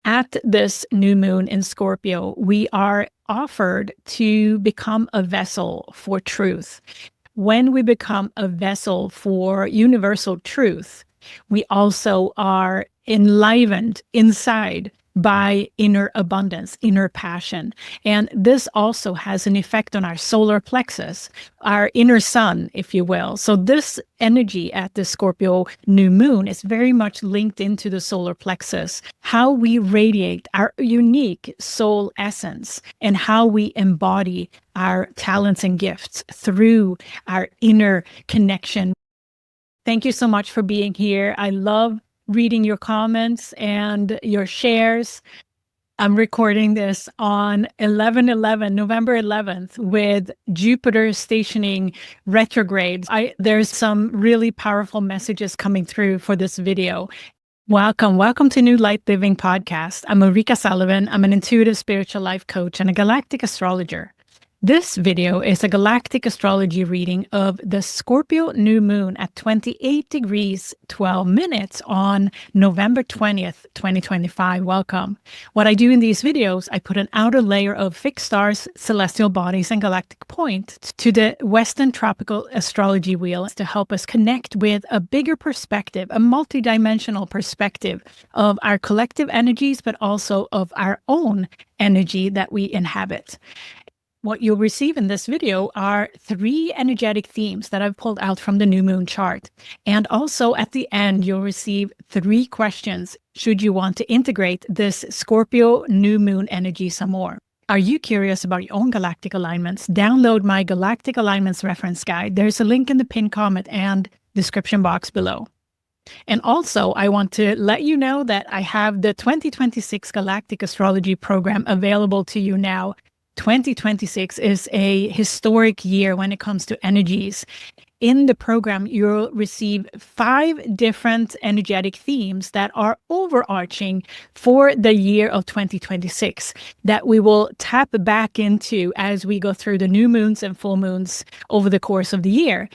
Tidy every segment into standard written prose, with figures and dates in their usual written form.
At this new moon in Scorpio, we are offered to become a vessel for truth. When we become a vessel for universal truth, we also are enlivened inside by inner abundance, inner passion. And this also has an effect on our solar plexus, our inner sun, if you will. So this energy at the Scorpio new moon is very much linked into the solar plexus, how we radiate our unique soul essence and how we embody our talents and gifts through our inner connection. Thank you so much for being here. I love reading your comments and your shares. I'm recording this on November 11th, with Jupiter stationing retrograde. There's some really powerful messages coming through for this video. Welcome to New Light Living Podcast. I'm Ulrika Sullivan. I'm an intuitive spiritual life coach and a galactic astrologer. This video is a galactic astrology reading of the Scorpio new moon at 28 degrees 12 minutes on November 20th, 2025. Welcome. What I do in these videos, I put an outer layer of fixed stars, celestial bodies, and galactic points to the Western tropical astrology wheel to help us connect with a bigger perspective, a multidimensional perspective of our collective energies, but also of our own energy that we inhabit. What you'll receive in this video are 3 energetic themes that I've pulled out from the new moon chart. And also at the end, you'll receive 3 questions should you want to integrate this Scorpio new moon energy some more. Are you curious about your own galactic alignments? Download my Galactic Alignments Reference Guide. There's a link in the pinned comment and description box below. And also, I want to let you know that I have the 2026 Galactic Astrology program available to you now. 2026 is a historic year when it comes to energies. In the program, you'll receive 5 different energetic themes that are overarching for the year of 2026 that we will tap back into as we go through the new moons and full moons over the course of the year.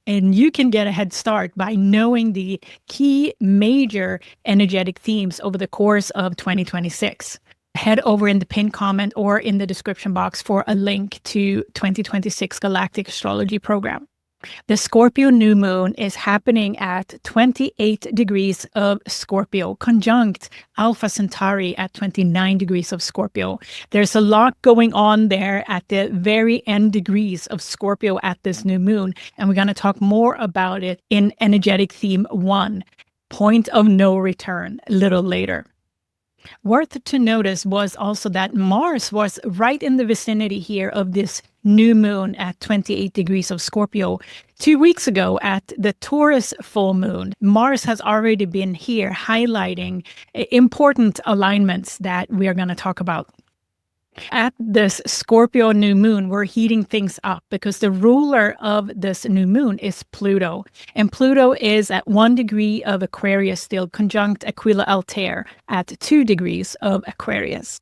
And you can get a head start by knowing the key major energetic themes over the course of 2026. Head over in the pinned comment or in the description box for a link to 2026 Galactic Astrology program. The Scorpio new moon is happening at 28 degrees of Scorpio, conjunct Alpha Centauri at 29 degrees of Scorpio. There's a lot going on there at the very end degrees of Scorpio at this new moon, and we're going to talk more about it in energetic theme 1, point of no return, a little later. Worth to notice was also that Mars was right in the vicinity here of this new moon at 28 degrees of Scorpio. 2 weeks ago at the Taurus full moon, Mars has already been here highlighting important alignments that we are going to talk about. At this Scorpio new moon, we're heating things up because the ruler of this new moon is Pluto. And Pluto is at 1 degree of Aquarius, still conjunct Aquila Altair at 2 degrees of Aquarius.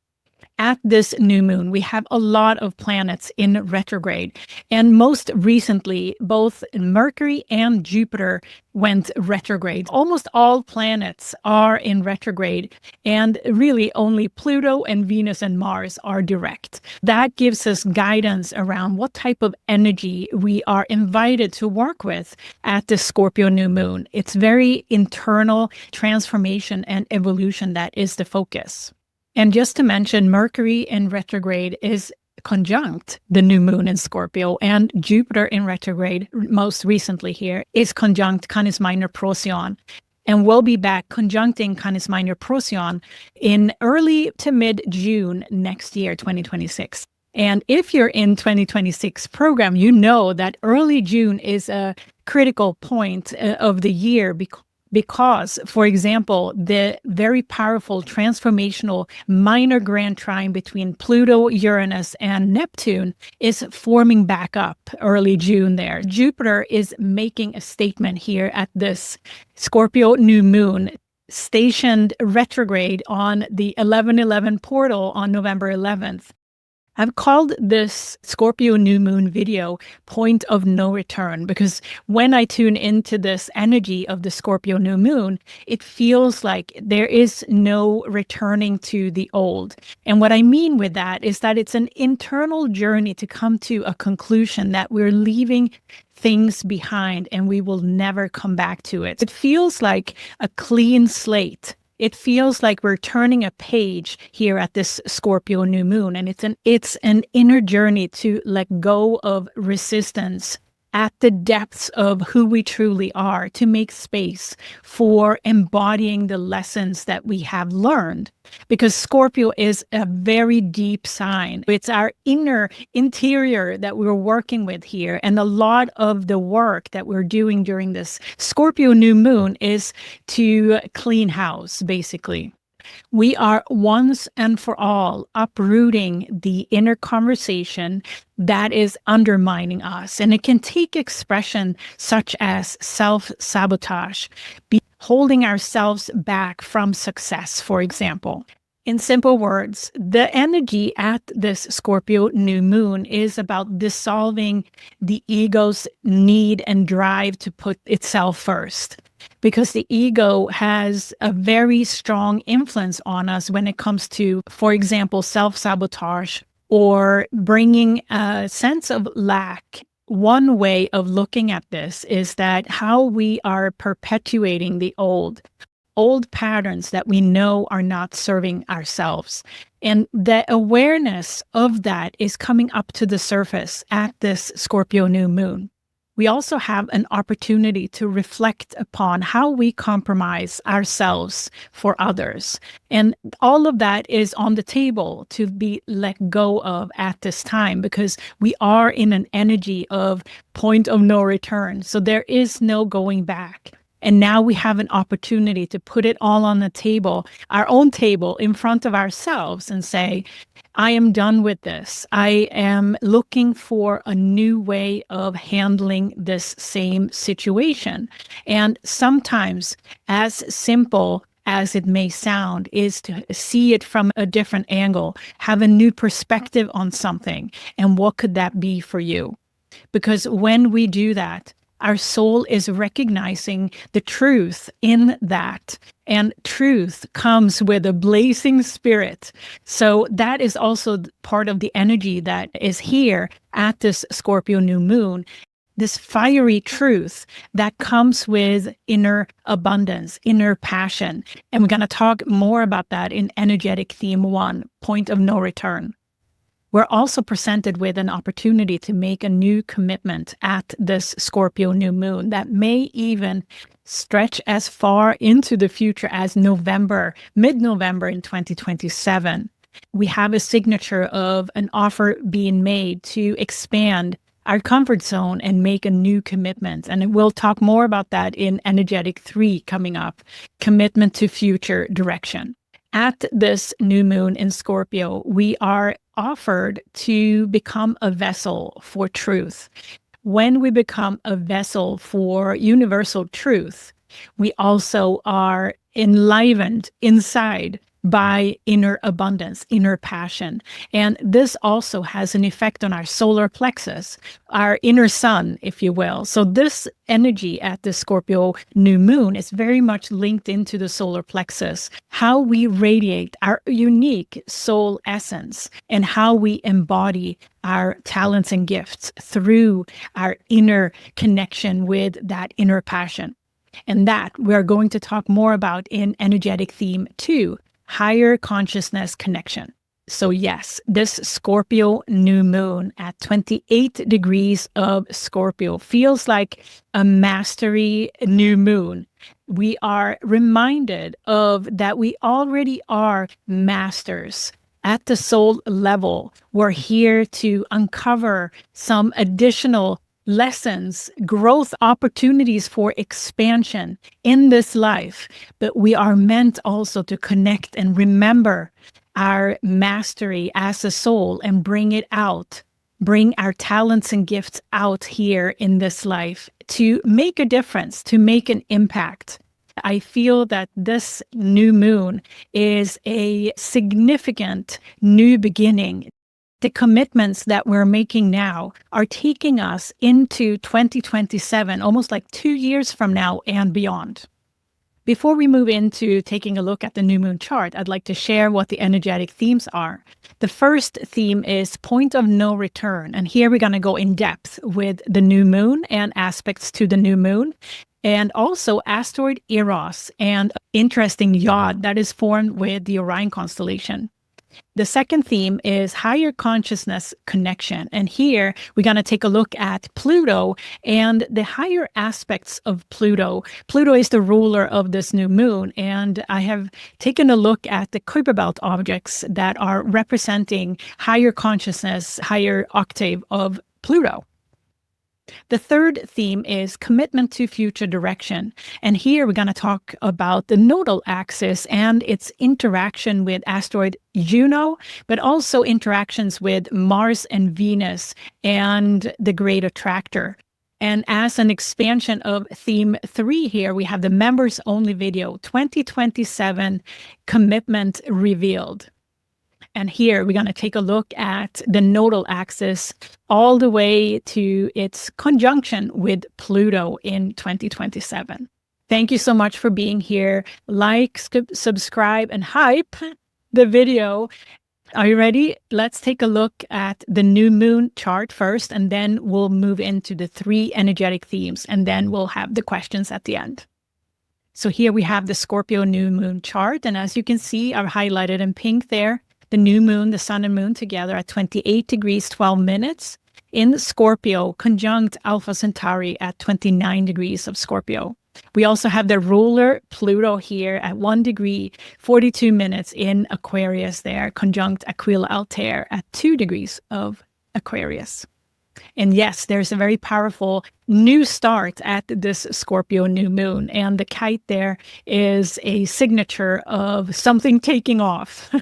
At this new moon, we have a lot of planets in retrograde. And most recently, both Mercury and Jupiter went retrograde. Almost all planets are in retrograde, and really only Pluto and Venus and Mars are direct. That gives us guidance around what type of energy we are invited to work with at the Scorpio new moon. It's very internal transformation and evolution that is the focus. And just to mention, Mercury in retrograde is conjunct the new moon in Scorpio, and Jupiter in retrograde, most recently here, is conjunct Canis Minor Procyon. And we'll be back conjuncting Canis Minor Procyon in early to mid-June next year, 2026. And if you're in 2026 program, you know that early June is a critical point of the year because, for example, the very powerful transformational minor grand trine between Pluto, Uranus, and Neptune is forming back up early June there. Jupiter is making a statement here at this Scorpio new moon, stationed retrograde on the 1111 portal on November 11th. I've called this Scorpio new moon video point of no return because when I tune into this energy of the Scorpio new moon, it feels like there is no returning to the old. And what I mean with that is that it's an internal journey to come to a conclusion that we're leaving things behind and we will never come back to it. It feels like a clean slate. It feels like we're turning a page here at this Scorpio new moon, and it's an inner journey to let go of resistance at the depths of who we truly are, to make space for embodying the lessons that we have learned. Because Scorpio is a very deep sign. It's our interior that we're working with here. And a lot of the work that we're doing during this Scorpio new moon is to clean house, basically. We are once and for all uprooting the inner conversation that is undermining us. And it can take expression such as self-sabotage, holding ourselves back from success, for example. In simple words, the energy at this Scorpio new moon is about dissolving the ego's need and drive to put itself first. Because the ego has a very strong influence on us when it comes to, for example, self-sabotage or bringing a sense of lack. One way of looking at this is that how we are perpetuating the old patterns that we know are not serving ourselves. And the awareness of that is coming up to the surface at this Scorpio new moon. We also have an opportunity to reflect upon how we compromise ourselves for others. And all of that is on the table to be let go of at this time because we are in an energy of point of no return. So there is no going back. And now we have an opportunity to put it all on the table, our own table in front of ourselves and say, I am done with this. I am looking for a new way of handling this same situation. And sometimes, as simple as it may sound, is to see it from a different angle, have a new perspective on something. And what could that be for you? Because when we do that, our soul is recognizing the truth in that. And truth comes with a blazing spirit. So that is also part of the energy that is here at this Scorpio new moon. This fiery truth that comes with inner abundance, inner passion. And we're going to talk more about that in Energetic Theme 1, Point of No Return. We're also presented with an opportunity to make a new commitment at this Scorpio new moon that may even stretch as far into the future as November, mid-November in 2027. We have a signature of an offer being made to expand our comfort zone and make a new commitment. And we'll talk more about that in Energetic 3 coming up, Commitment to Future Direction. At this new moon in Scorpio, we are offered to become a vessel for truth. When we become a vessel for universal truth, we also are enlivened inside by inner abundance, inner passion. And this also has an effect on our solar plexus, our inner sun, if you will. So this energy at the Scorpio new moon is very much linked into the solar plexus, how we radiate our unique soul essence and how we embody our talents and gifts through our inner connection with that inner passion. And that we're going to talk more about in Energetic Theme 2, Higher Consciousness Connection. So yes, this Scorpio new moon at 28 degrees of Scorpio feels like a mastery new moon. We are reminded of that we already are masters. At the soul level, we're here to uncover some additional lessons, growth opportunities for expansion in this life. But we are meant also to connect and remember our mastery as a soul and bring it out, bring our talents and gifts out here in this life to make a difference, to make an impact. I feel that this new moon is a significant new beginning. The commitments that we're making now are taking us into 2027, almost like 2 years from now and beyond. Before we move into taking a look at the new moon chart, I'd like to share what the energetic themes are. The first theme is point of no return. And here we're going to go in depth with the new moon and aspects to the new moon, and also asteroid Eros and interesting yacht that is formed with the Orion constellation. The second theme is higher consciousness connection. And here we're going to take a look at Pluto and the higher aspects of Pluto. Pluto is the ruler of this new moon. And I have taken a look at the Kuiper belt objects that are representing higher consciousness, higher octave of Pluto. The third theme is commitment to future direction. And here we're going to talk about the Nodal Axis and its interaction with asteroid Juno, but also interactions with Mars and Venus and the Great Attractor. And as an expansion of theme 3 here, we have the members only video, 2027 commitment revealed. And here we're going to take a look at the Nodal Axis all the way to its conjunction with Pluto in 2027. Thank you so much for being here. Like, subscribe, and hype the video. Are you ready? Let's take a look at the new moon chart first, and then we'll move into the 3 energetic themes, and then we'll have the questions at the end. So here we have the Scorpio new moon chart. And as you can see, I've highlighted in pink there, the new moon, the sun and moon together at 28 degrees, 12 minutes in Scorpio, conjunct Alpha Centauri at 29 degrees of Scorpio. We also have the ruler Pluto here at 1 degree, 42 minutes in Aquarius there, conjunct Aquila Altair at 2 degrees of Aquarius. And yes, there's a very powerful new start at this Scorpio new moon. And the kite there is a signature of something taking off.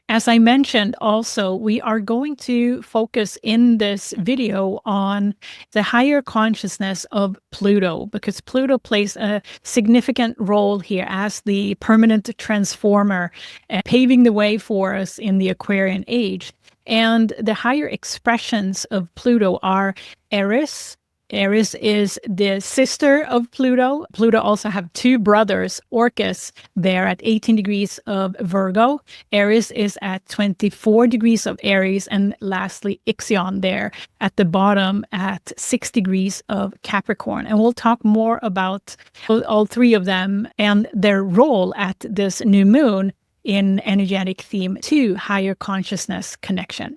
As I mentioned, also, we are going to focus in this video on the higher consciousness of Pluto, because Pluto plays a significant role here as the permanent transformer, paving the way for us in the Aquarian age. And the higher expressions of Pluto are Eris. Eris is the sister of Pluto. Pluto also have 2 brothers, Orcus there at 18 degrees of Virgo. Eris is at 24 degrees of Aries. And lastly, Ixion there at the bottom at 6 degrees of Capricorn. And we'll talk more about all 3 of them and their role at this new moon in energetic theme 2, higher consciousness connection.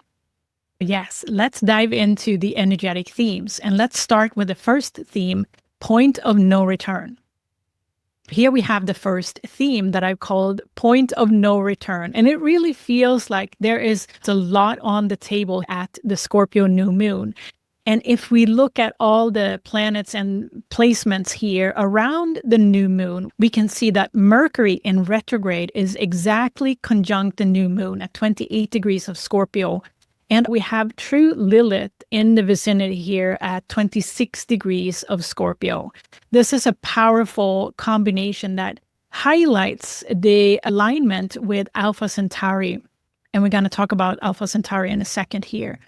Yes, let's dive into the energetic themes. And let's start with the first theme, point of no return. Here we have the first theme that I've called point of no return. And it really feels like there is a lot on the table at the Scorpio new moon. And if we look at all the planets and placements here around the new moon, we can see that Mercury in retrograde is exactly conjunct the new moon at 28 degrees of Scorpio. And we have true Lilith in the vicinity here at 26 degrees of Scorpio. This is a powerful combination that highlights the alignment with Alpha Centauri. And we're going to talk about Alpha Centauri in a second here.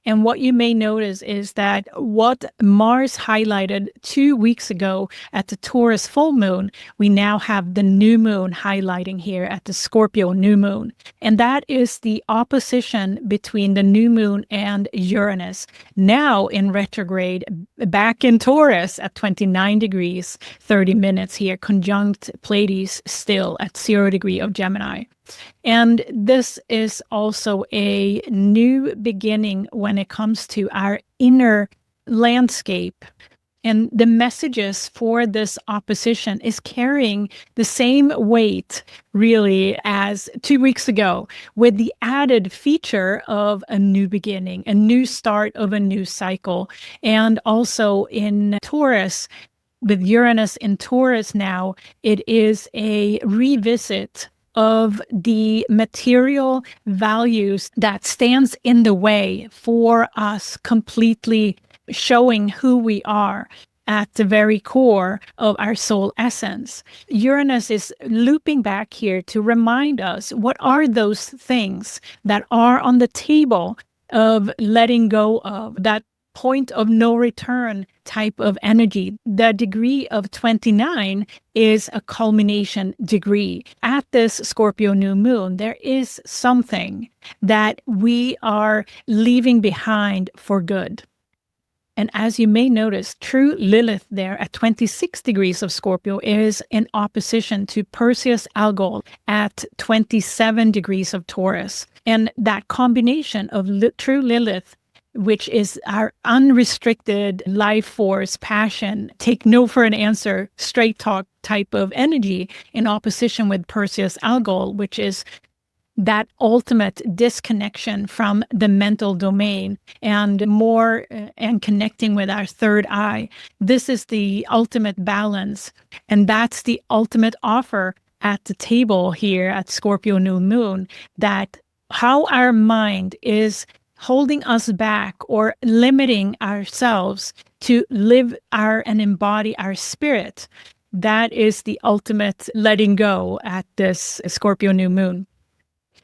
And what you may notice is that what Mars highlighted 2 weeks ago at the Taurus full moon, we now have the new moon highlighting here at the Scorpio new moon. And that is the opposition between the new moon and Uranus, now in retrograde, back in Taurus at 29 degrees, 30 minutes here, conjunct Pleiades still at 0 degree of Gemini. And this is also a new beginning when it comes to our inner landscape. And the messages for this opposition is carrying the same weight, really, as 2 weeks ago, with the added feature of a new beginning, a new start of a new cycle. And also in Taurus, with Uranus in Taurus now, it is a revisit of the material values that stands in the way for us completely showing who we are at the very core of our soul essence. Uranus is looping back here to remind us what are those things that are on the table of letting go of that point of no return type of energy. The degree of 29 is a culmination degree. At this Scorpio new moon, there is something that we are leaving behind for good. And as you may notice, true Lilith there at 26 degrees of Scorpio is in opposition to Perseus-Algol at 27 degrees of Taurus. And that combination of true Lilith, which is our unrestricted life force, passion, take no for an answer, straight talk type of energy, in opposition with Perseus-Algol, which is that ultimate disconnection from the mental domain and more and connecting with our third eye. This is the ultimate balance. And that's the ultimate offer at the table here at Scorpio new moon, that how our mind is holding us back or limiting ourselves to live and embody our spirit. That is the ultimate letting go at this Scorpio new moon.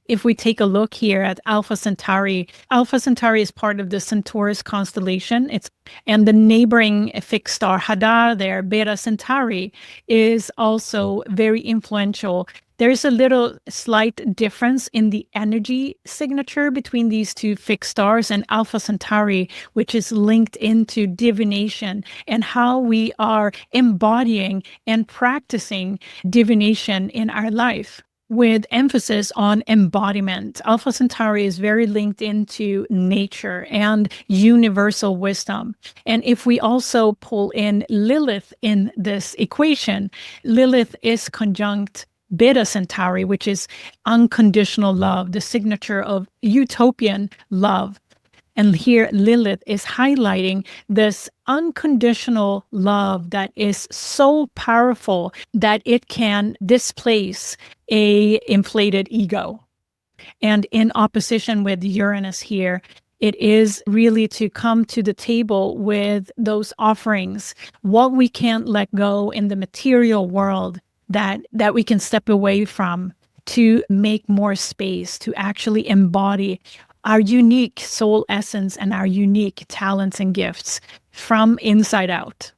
If we take a look here at Alpha Centauri is part of the Centaurus constellation. And the neighboring fixed star Hadar there, Beta Centauri, is also very influential. There's a little slight difference in the energy signature between these two fixed stars and Alpha Centauri, which is linked into divination and how we are embodying and practicing divination in our life, with emphasis on embodiment. Alpha Centauri is very linked into nature and universal wisdom. And if we also pull in Lilith in this equation, Lilith is conjunct Beta Centauri, which is unconditional love, the signature of utopian love. And here Lilith is highlighting this unconditional love that is so powerful that it can displace a inflated ego. And in opposition with Uranus here, it is really to come to the table with those offerings, what we can't let go in the material world that we can step away from, to make more space, to actually embody our unique soul essence and our unique talents and gifts from inside out.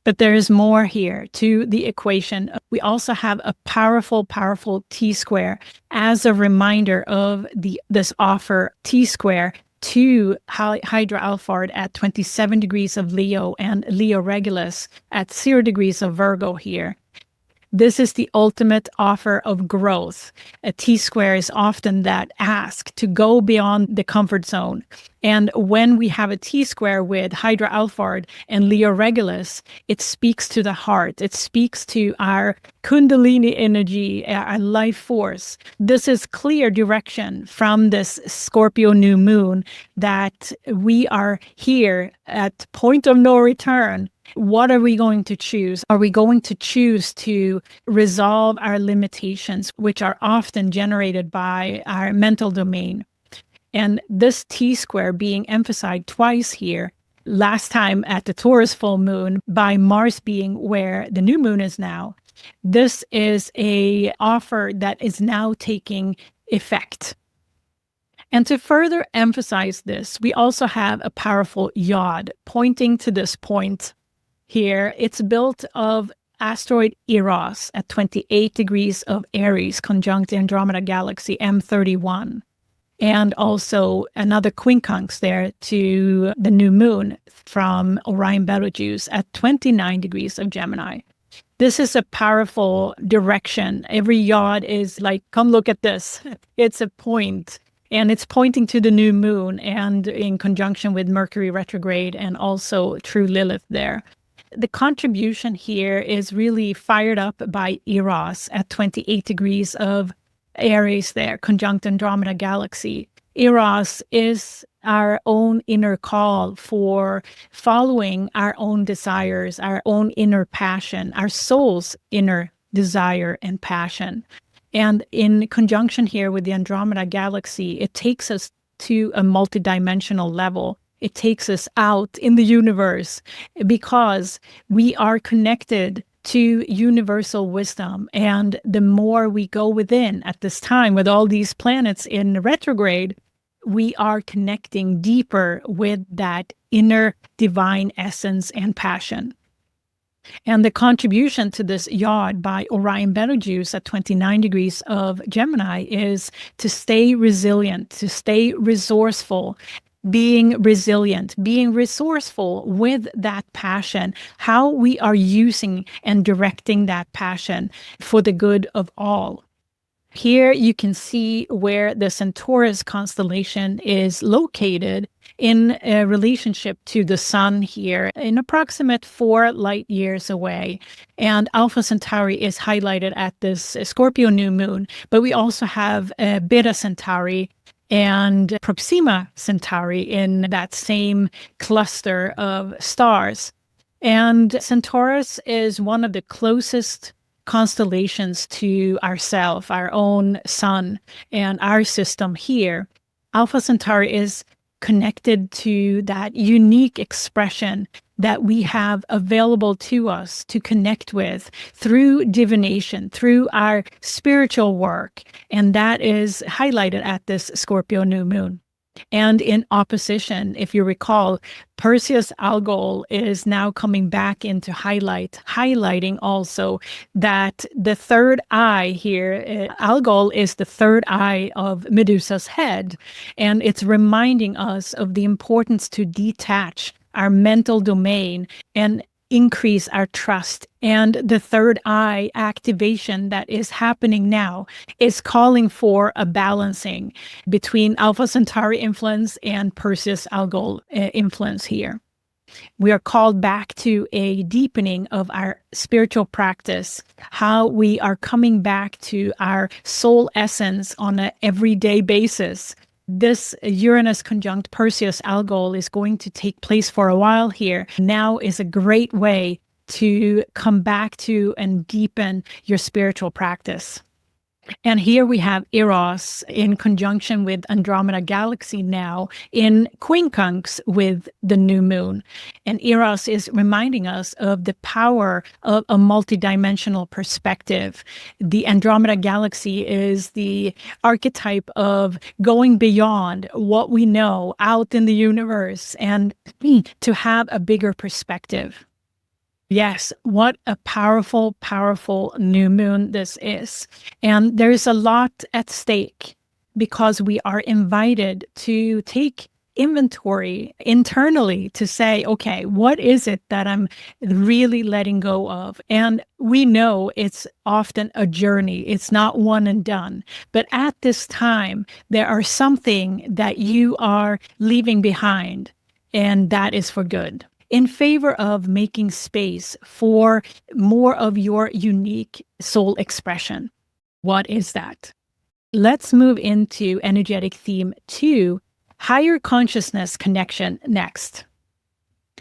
But there is more here to the equation. We also have a powerful, powerful Tsquare as a reminder of this offer Tsquare to Hydra Alphard at 27 degrees of Leo and Leo Regulus at 0 degrees of Virgo here. This is the ultimate offer of growth. A Tsquare is often that ask to go beyond the comfort zone. And when we have a Tsquare with Hydra Alphard and Leo Regulus, it speaks to the heart. It speaks to our Kundalini energy, our life force. This is clear direction from this Scorpio new moon that we are here at point of no return. What are we going to choose? Are we going to choose to resolve our limitations, which are often generated by our mental domain? And this Tsquare being emphasized twice here, last time at the Taurus full moon by Mars being where the new moon is now. This is a offer that is now taking effect. And to further emphasize this, we also have a powerful Yod pointing to this point. Here, it's built of asteroid Eros at 28 degrees of Eris, conjunct Andromeda Galaxy M31. And also another quincunx there to the new moon from Orion-Betelgeuse at 29 degrees of Gemini. This is a powerful direction. Every Yod is like, come look at this. It's a point. And it's pointing to the new moon and in conjunction with Mercury retrograde and also true Lilith there. The contribution here is really fired up by Eros at 28 degrees of Aries there, conjunct Andromeda Galaxy. Eros is our own inner call for following our own desires, our own inner passion, our soul's inner desire and passion. And in conjunction here with the Andromeda Galaxy, it takes us to a multidimensional level. It takes us out in the universe because we are connected to universal wisdom. And the more we go within at this time with all these planets in retrograde, we are connecting deeper with that inner divine essence and passion. And the contribution to this yod by Orion-Betelgeuse at 29 degrees of Gemini is to stay resilient, to stay resourceful, being resilient, being resourceful with that passion, how we are using and directing that passion for the good of all. Here you can see where the Centaurus constellation is located in a relationship to the sun here, in approximate 4 light years away. And Alpha Centauri is highlighted at this Scorpio new moon, but we also have Beta Centauri and Proxima Centauri in that same cluster of stars. And Centaurus is one of the closest constellations to ourself, our own sun, and our system here. Alpha Centauri is connected to that unique expression that we have available to us to connect with through divination, through our spiritual work. And that is highlighted at this Scorpio new moon. And in opposition, if you recall, Perseus-Algol is now coming back into highlighting also that the third eye here, Algol is the third eye of Medusa's head. And it's reminding us of the importance to detach our mental domain and increase our trust. And the third eye activation that is happening now is calling for a balancing between Alpha Centauri influence and Perseus-Algol influence here. We are called back to a deepening of our spiritual practice, how we are coming back to our soul essence on an everyday basis. This Uranus conjunct Perseus-Algol is going to take place for a while here. Now is a great way to come back to and deepen your spiritual practice. And here we have Eros in conjunction with Andromeda Galaxy now in quincunx with the new moon. And Eros is reminding us of the power of a multidimensional perspective. The Andromeda Galaxy is the archetype of going beyond what we know out in the universe and to have a bigger perspective. Yes, what a powerful, powerful new moon this is. And there is a lot at stake because we are invited to take inventory internally to say, okay, what is it that I'm really letting go of? And we know it's often a journey. It's not one and done. But at this time, there are something that you are leaving behind, and that is for good, in favor of making space for more of your unique soul expression. What is that? Let's move into energetic theme 2, higher consciousness connection next.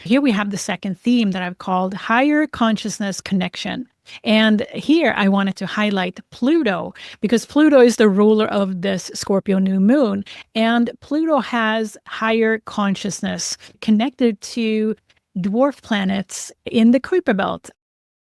Here we have the second theme that I've called higher consciousness connection. And here I wanted to highlight Pluto because Pluto is the ruler of this Scorpio new moon. And Pluto has higher consciousness connected to dwarf planets in the Kuiper belt.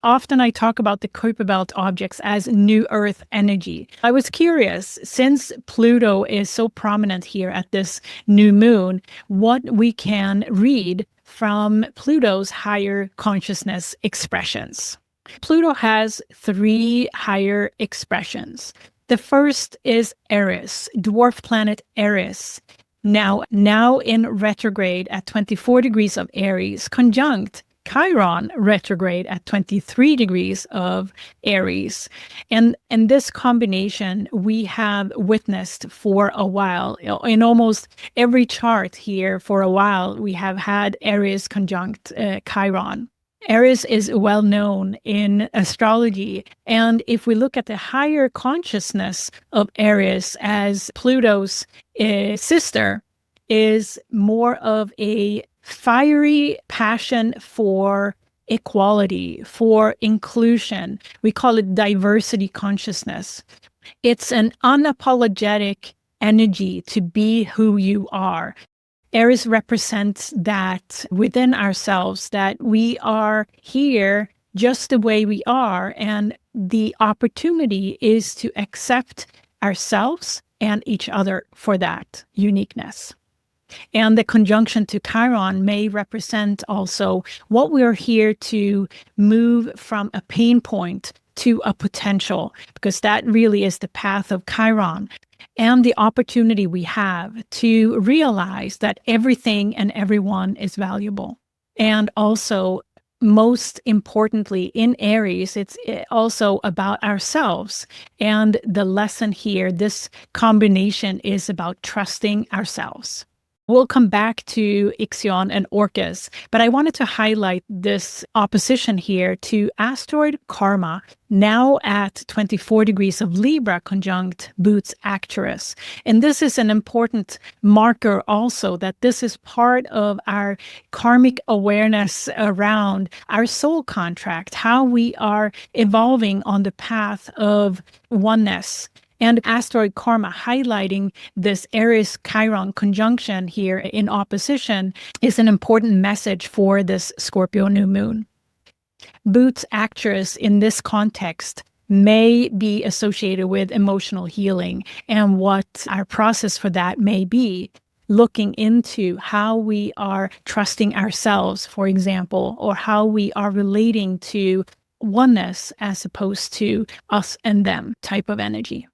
Often I talk about the Kuiper belt objects as new Earth energy. I was curious, since Pluto is so prominent here at this new moon, what we can read from Pluto's higher consciousness expressions. Pluto has 3 higher expressions. The first is Eris, dwarf planet Eris. Now in retrograde at 24 degrees of Aries, conjunct Chiron retrograde at 23 degrees of Aries. And this combination we have witnessed for a while. In almost every chart here for a while, we have had Aries conjunct Chiron. Eris is well known in astrology. And if we look at the higher consciousness of Eris as Pluto's sister, is more of a fiery passion for equality, for inclusion. We call it diversity consciousness. It's an unapologetic energy to be who you are. Eris represents that within ourselves, that we are here just the way we are. And the opportunity is to accept ourselves and each other for that uniqueness. And the conjunction to Chiron may represent also what we're here to move from a pain point to a potential, because that really is the path of Chiron, and the opportunity we have to realize that everything and everyone is valuable. And also, most importantly, in Eris, it's also about ourselves. And the lesson here, this combination, is about trusting ourselves. We'll come back to Ixion and Orcus, but I wanted to highlight this opposition here to asteroid Karma, now at 24 degrees of Libra conjunct Bootes Arcturus. And this is an important marker also, that this is part of our karmic awareness around our soul contract, how we are evolving on the path of oneness. And asteroid Karma, highlighting this Eris-Chiron conjunction here in opposition, is an important message for this Scorpio new moon. Bootes Arcturus in this context may be associated with emotional healing, and what our process for that may be, looking into how we are trusting ourselves, for example, or how we are relating to oneness as opposed to us and them type of energy.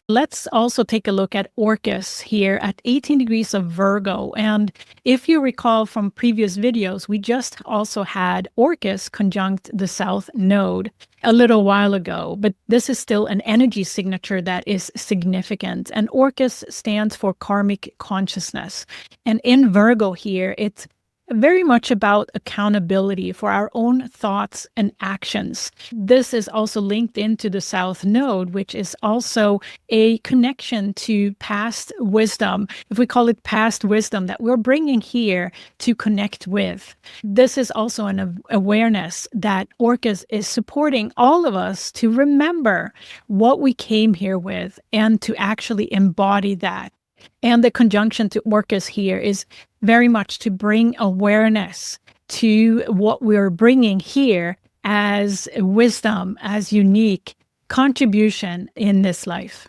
Let's also take a look at Orcus here at 18 degrees of Virgo. And if you recall from previous videos, we just also had Orcus conjunct the South Node a little while ago, but this is still an energy signature that is significant. And Orcus stands for karmic consciousness. And in Virgo here, it's very much about accountability for our own thoughts and actions. This is also linked into the South Node, which is also a connection to past wisdom, if we call it past wisdom, that we're bringing here to connect with. This is also an awareness that Orcus is supporting all of us to remember what we came here with and to actually embody that. And the conjunction to Orcus here is very much to bring awareness to what we're bringing here as wisdom, as unique contribution in this life.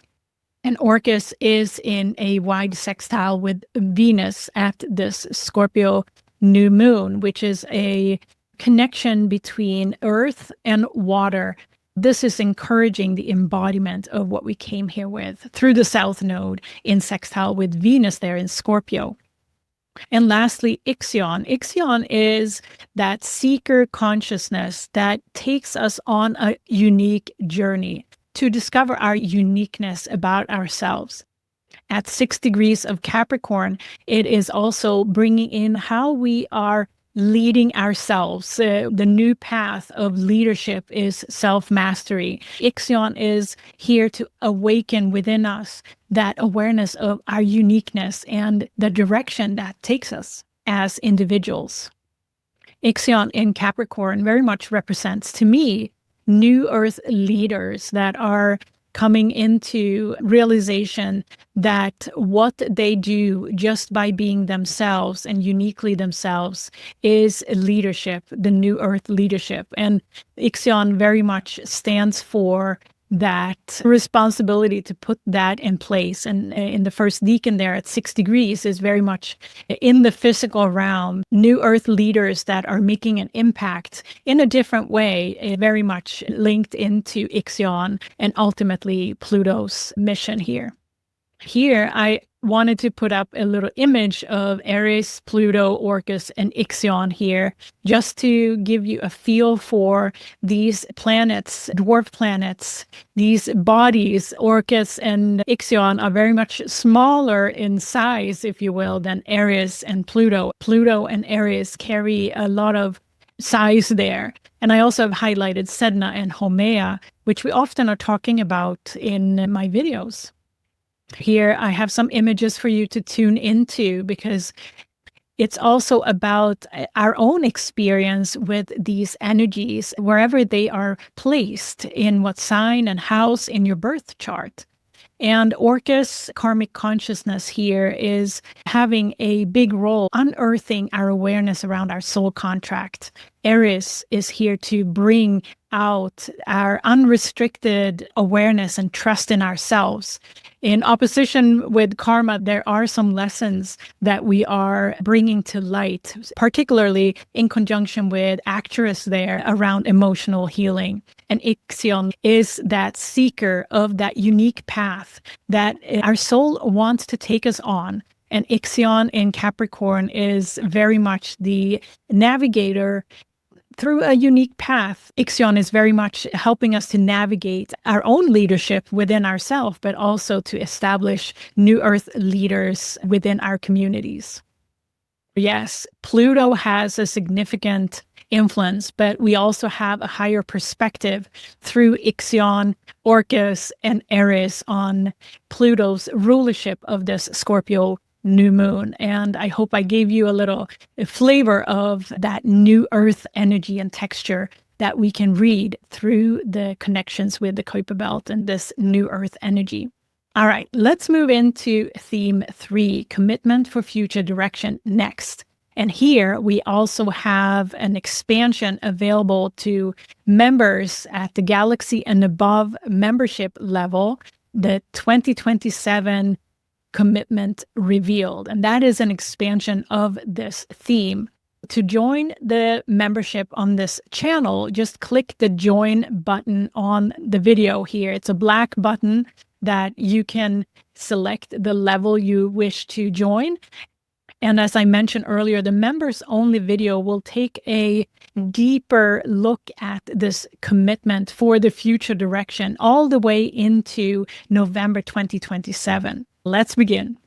And Orcus is in a wide sextile with Venus at this Scorpio new moon, which is a connection between earth and water. This is encouraging the embodiment of what we came here with through the South Node in sextile with Venus there in Scorpio. And lastly, Ixion. Ixion is that seeker consciousness that takes us on a unique journey to discover our uniqueness about ourselves. At 6 degrees of Capricorn, it is also bringing in how we are leading ourselves. The new path of leadership is self-mastery. Ixion is here to awaken within us that awareness of our uniqueness and the direction that takes us as individuals. Ixion in Capricorn very much represents, to me, new earth leaders that are coming into realization that what they do just by being themselves and uniquely themselves is leadership, the new earth leadership. And Ixion very much stands for that responsibility to put that in place. And in the first decan there at 6 degrees is very much in the physical realm, new earth leaders that are making an impact in a different way, very much linked into Ixion and ultimately Pluto's mission here. Here, I wanted to put up a little image of Eris, Pluto, Orcus, and Ixion here, just to give you a feel for these planets, dwarf planets, these bodies. Orcus and Ixion are very much smaller in size, if you will, than Eris and Pluto. Pluto and Eris carry a lot of size there. And I also have highlighted Sedna and Haumea, which we often are talking about in my videos. Here, I have some images for you to tune into because it's also about our own experience with these energies, wherever they are placed, in what sign and house in your birth chart. And Orcus karmic consciousness here is having a big role unearthing our awareness around our soul contract Eris is here to bring out our unrestricted awareness and trust in ourselves. In opposition with karma, there are some lessons that we are bringing to light, particularly in conjunction with Actress there around emotional healing. And Ixion is that seeker of that unique path that our soul wants to take us on. And Ixion in Capricorn is very much the navigator through a unique path. Ixion is very much helping us to navigate our own leadership within ourselves, but also to establish new earth leaders within our communities. Yes, Pluto has a significant influence, but we also have a higher perspective through Ixion, Orcus, and Eris on Pluto's rulership of this Scorpio new moon. And I hope I gave you a little flavor of that new earth energy and texture that we can read through the connections with the Kuiper belt and this new earth energy. All right, let's move into theme 3, commitment for future direction, next. And here we also have an expansion available to members at the Galaxy and above membership level, the 2027 commitment revealed. And that is an expansion of this theme. To join the membership on this channel, just click the join button on the video here. It's a black button that you can select the level you wish to join. And as I mentioned earlier, the members only video will take a deeper look at this commitment for the future direction all the way into November 2027. Let's begin.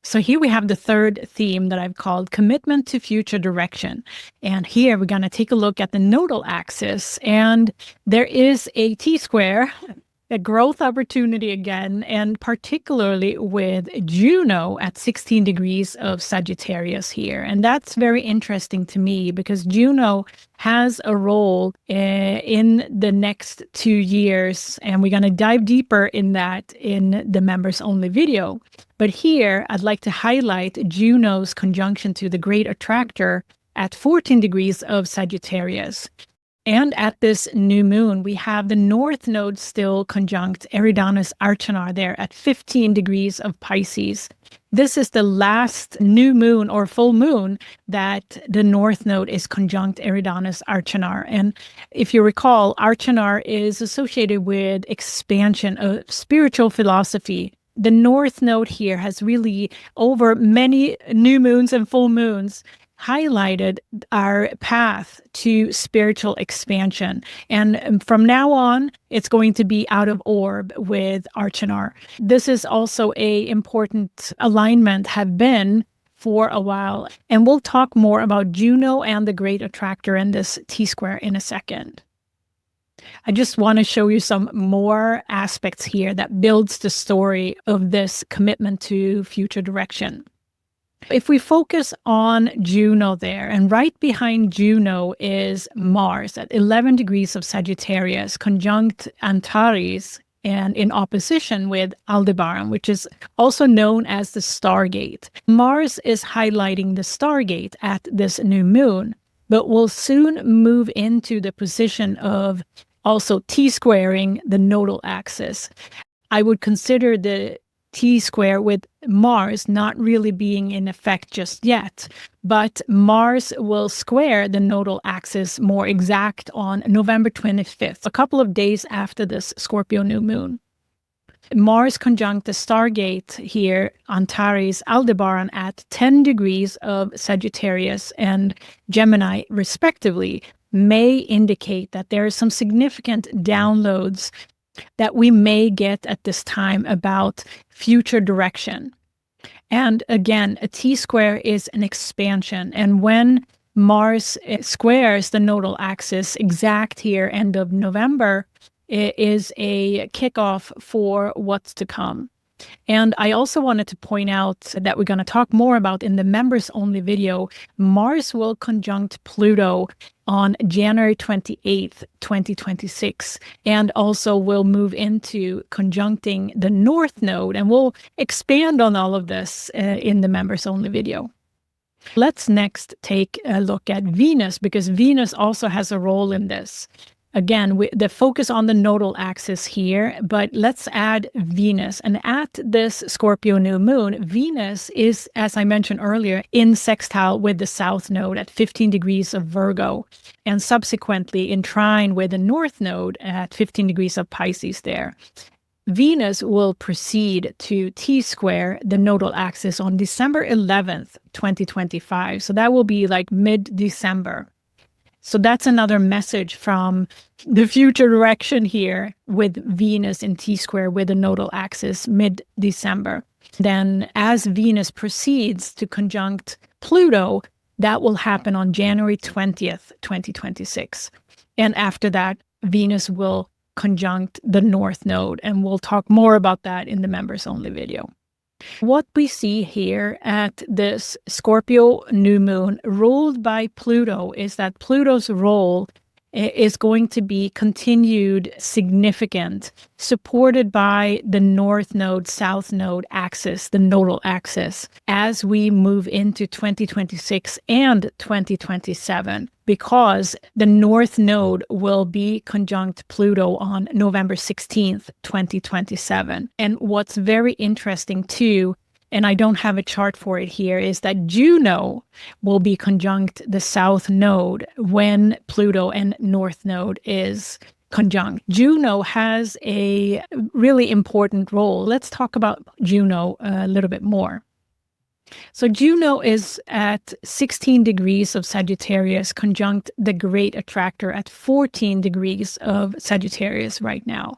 So here we have the third theme that I've called commitment to future direction. And here we're going to take a look at the nodal axis. And there is a Tsquare, a growth opportunity again, and particularly with Juno at 16 degrees of Sagittarius here. And that's very interesting to me because Juno has a role in the next 2 years. And we're going to dive deeper in that in the members only video. But here I'd like to highlight Juno's conjunction to the great attractor at 14 degrees of Sagittarius. And at this new moon, we have the north node still conjunct Eridanus Arcanar there at 15 degrees of Pisces. This is the last new moon or full moon that the north node is conjunct Eridanus Arcanar. And if you recall, Arcanar is associated with expansion of spiritual philosophy. The north node here has really, over many new moons and full moons, highlighted our path to spiritual expansion. And from now on, it's going to be out of orb with Arcanar. This is also a important alignment, have been for a while. And we'll talk more about Juno and the great attractor and this Tsquare in a second. I just want to show you some more aspects here that builds the story of this commitment to future direction. If we focus on Juno there, and right behind Juno is Mars at 11 degrees of Sagittarius, conjunct Antares, and in opposition with Aldebaran, which is also known as the Stargate. Mars is highlighting the Stargate at this new moon, but will soon move into the position of also T-squaring the nodal axis. I would consider the T-square with Mars not really being in effect just yet, but Mars will square the nodal axis more exact on November 25th, a couple of days after this Scorpio new moon. Mars conjunct the Stargate here, Antares, Aldebaran at 10 degrees of Sagittarius and Gemini respectively may indicate that there are some significant downloads that we may get at this time about future direction. And again, a T-square is an expansion. And when Mars squares the nodal axis exact here, end of November, it is a kickoff for what's to come. And I also wanted to point out that we're going to talk more about in the members only video. Mars will conjunct Pluto on January 28th, 2026, and also will move into conjuncting the North Node. And we'll expand on all of this in the members only video. Let's next take a look at Venus, because Venus also has a role in this. Again, the focus on the nodal axis here, but let's add Venus. And at this Scorpio new moon, Venus is, as I mentioned earlier, in sextile with the south node at 15 degrees of Virgo, and subsequently in trine with the north node at 15 degrees of Pisces there. Venus will proceed to Tsquare, the nodal axis, on December 11th, 2025. So that will be like mid-December. So that's another message from the future direction here with Venus in Tsquare with the nodal axis mid-December. Then as Venus proceeds to conjunct Pluto, that will happen on January 20th, 2026. And after that, Venus will conjunct the north node, and we'll talk more about that in the members only video. What we see here at this Scorpio new moon ruled by Pluto is that Pluto's role is going to be continued significant, supported by the north node, south node axis, the nodal axis, as we move into 2026 and 2027, because the north node will be conjunct Pluto on November 16th, 2027. And what's very interesting too, and I don't have a chart for it here, is that Juno will be conjunct the south node when Pluto and north node is conjunct. Juno has a really important role. Let's talk about Juno a little bit more. So Juno is at 16 degrees of Sagittarius, conjunct the great attractor at 14 degrees of Sagittarius right now.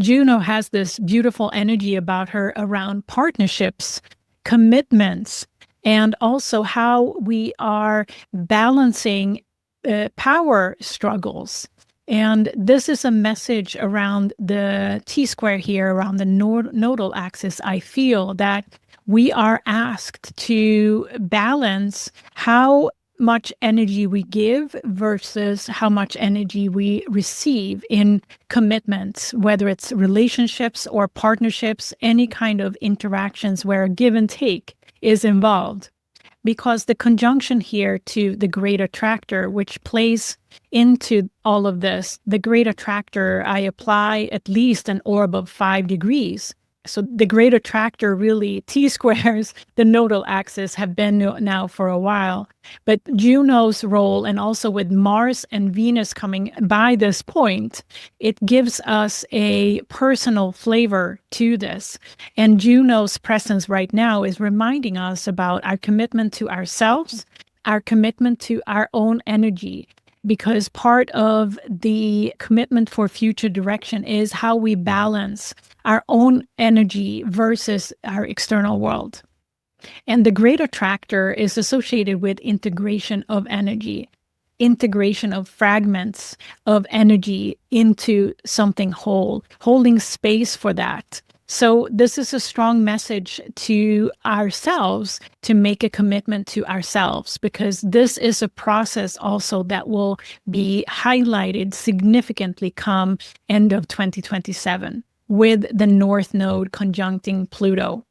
Juno has this beautiful energy about her around partnerships, commitments, and also how we are balancing power struggles. And this is a message around the Tsquare here, around the nodal axis. I feel that we are asked to balance how much energy we give versus how much energy we receive in commitments, whether it's relationships or partnerships, any kind of interactions where a give and take is involved. Because the conjunction here to the great attractor, which plays into all of this, the great attractor, I apply at least an orb of 5 degrees. So the great attractor really T-squares the nodal axis, have been now for a while. But Juno's role, and also with Mars and Venus coming by this point, it gives us a personal flavor to this. And Juno's presence right now is reminding us about our commitment to ourselves, our commitment to our own energy. Because part of the commitment for future direction is how we balance our own energy versus our external world. And the great attractor is associated with integration of energy, integration of fragments of energy into something whole, holding space for that. So this is a strong message to ourselves to make a commitment to ourselves, because this is a process also that will be highlighted significantly come end of 2027 with the North Node conjuncting Pluto.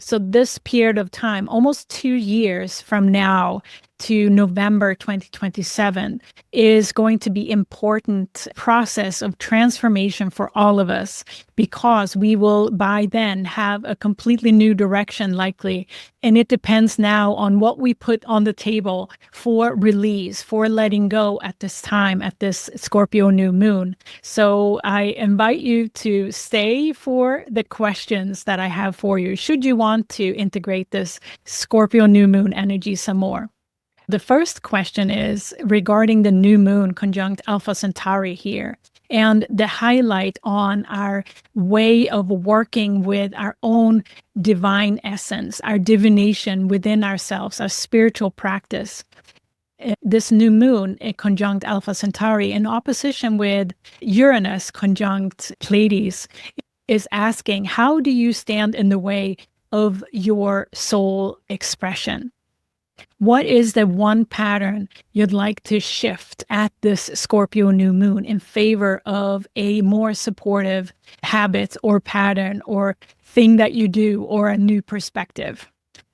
So this period of time, almost 2 years from now to November 2027, is going to be important process of transformation for all of us, because we will by then have a completely new direction likely. And it depends now on what we put on the table for release, for letting go at this time, at this Scorpio new moon. So I invite you to stay for the questions that I have for you, should you want to integrate this Scorpio new moon energy some more. The first question is regarding the new moon conjunct Alpha Centauri here, and the highlight on our way of working with our own divine essence, our divination within ourselves, our spiritual practice. This new moon, conjunct Alpha Centauri, in opposition with Uranus conjunct Pleiades, is asking, how do you stand in the way of your soul expression? What is the one pattern you'd like to shift at this Scorpio new moon in favor of a more supportive habit or pattern or thing that you do, or a new perspective?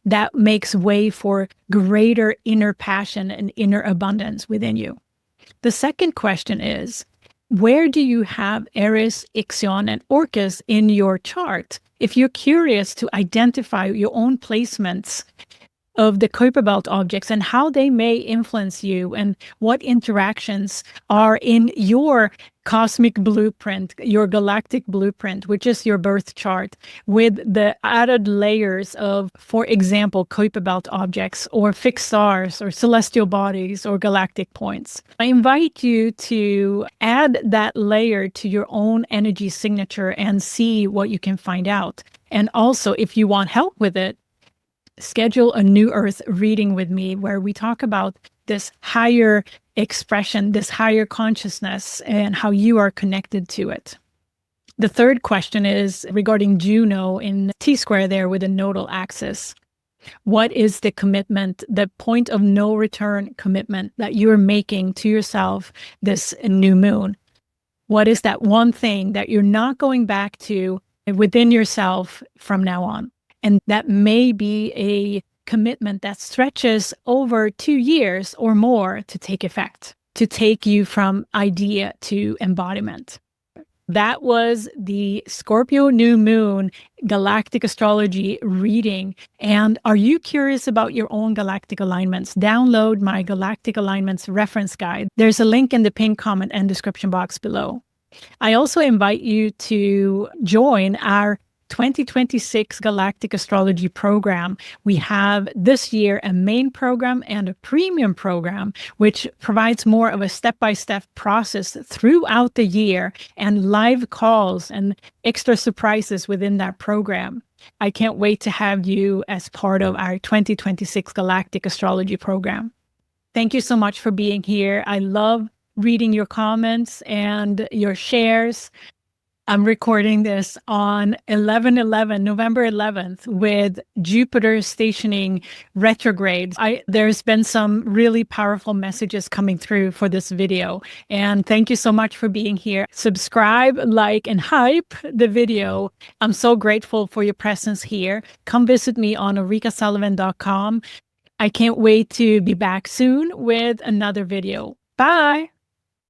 that makes way for greater inner passion and inner abundance within you. The second question is, where do you have Eris, Ixion, and Orcus in your chart? If you're curious to identify your own placements of the Kuiper belt objects and how they may influence you and what interactions are in your cosmic blueprint, your galactic blueprint, which is your birth chart, with the added layers of, for example, Kuiper belt objects or fixed stars or celestial bodies or galactic points. I invite you to add that layer to your own energy signature and see what you can find out. And also, if you want help with it, schedule a New Earth reading with me where we talk about this higher expression, this higher consciousness, and how you are connected to it. The third question is regarding Juno in Tsquare there with a nodal axis. What is the commitment, the point of no return commitment that you're making to yourself this new moon? What is that one thing that you're not going back to within yourself from now on? And that may be a commitment that stretches over 2 years or more to take effect, to take you from idea to embodiment. That was the Scorpio new moon galactic astrology reading. And are you curious about your own galactic alignments? Download my galactic alignments reference guide. There's a link in the pinned comment and description box below. I also invite you to join our 2026 Galactic Astrology program. We have this year a main program and a premium program, which provides more of a step-by-step process throughout the year and live calls and extra surprises within that program. I can't wait to have you as part of our 2026 Galactic Astrology program. Thank you so much for being here. I love reading your comments and your shares. I'm recording this on November 11th, with Jupiter stationing retrograde. There's been some really powerful messages coming through for this video. And thank you so much for being here. Subscribe, like, and hype the video. I'm so grateful for your presence here. Come visit me on ulrikasullivan.com. I can't wait to be back soon with another video. Bye.